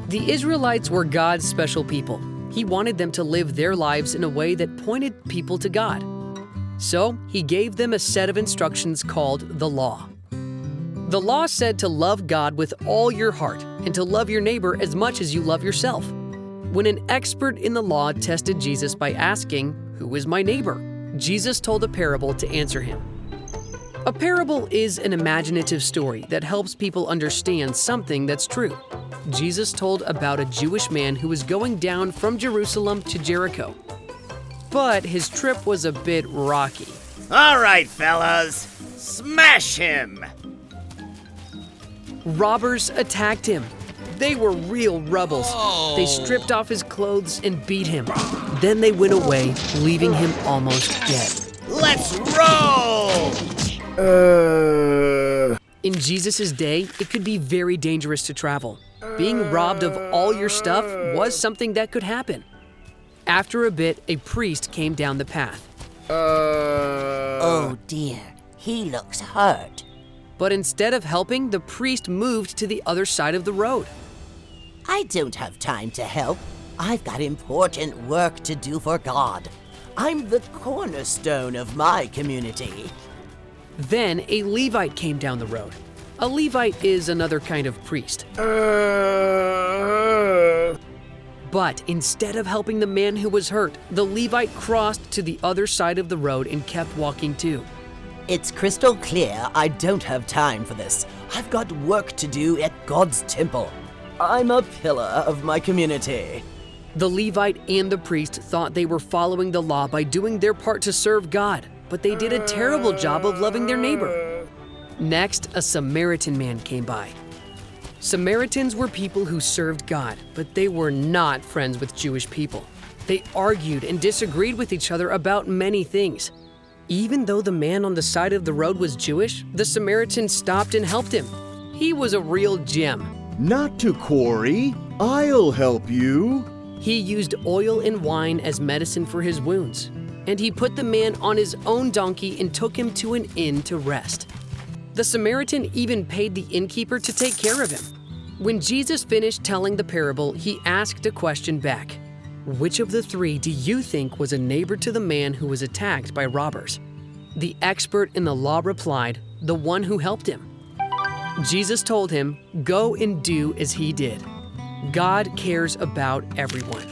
The Israelites were God's special people. He wanted them to live their lives in a way that pointed people to God. So he gave them a set of instructions called the law. The law said to love God with all your heart and to love your neighbor as much as you love yourself. When an expert in the law tested Jesus by asking, "Who is my neighbor?" Jesus told a parable to answer him. A parable is an imaginative story that helps people understand something that's true. Jesus told about a Jewish man who was going down from Jerusalem to Jericho. But his trip was a bit rocky. All right, fellas, smash him! Robbers attacked him. They were real rebels. Oh. They stripped off his clothes and beat him. Then they went away, leaving him almost dead. Let's roll! In Jesus' day, it could be very dangerous to travel. Being robbed of all your stuff was something that could happen. After a bit, a priest came down the path. Oh dear, he looks hurt. But instead of helping, the priest moved to the other side of the road. I don't have time to help. I've got important work to do for God. I'm the cornerstone of my community. Then a Levite came down the road. A Levite is another kind of priest. But instead of helping the man who was hurt, the Levite crossed to the other side of the road and kept walking too. It's crystal clear I don't have time for this. I've got work to do at God's temple. I'm a pillar of my community. The Levite and the priest thought they were following the law by doing their part to serve God, but they did a terrible job of loving their neighbor. Next, a Samaritan man came by. Samaritans were people who served God, but they were not friends with Jewish people. They argued and disagreed with each other about many things. Even though the man on the side of the road was Jewish, the Samaritan stopped and helped him. He was a real gem. Not to quarry. I'll help you. He used oil and wine as medicine for his wounds, and he put the man on his own donkey and took him to an inn to rest. The Samaritan even paid the innkeeper to take care of him. When Jesus finished telling the parable, he asked a question back. Which of the three do you think was a neighbor to the man who was attacked by robbers? The expert in the law replied, the one who helped him. Jesus told him, go and do as he did. God cares about everyone.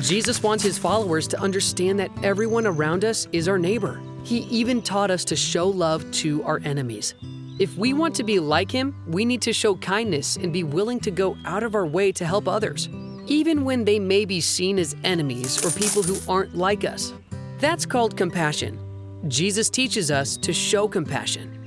Jesus wants his followers to understand that everyone around us is our neighbor. He even taught us to show love to our enemies. If we want to be like him, we need to show kindness and be willing to go out of our way to help others, even when they may be seen as enemies or people who aren't like us. That's called compassion. Jesus teaches us to show compassion.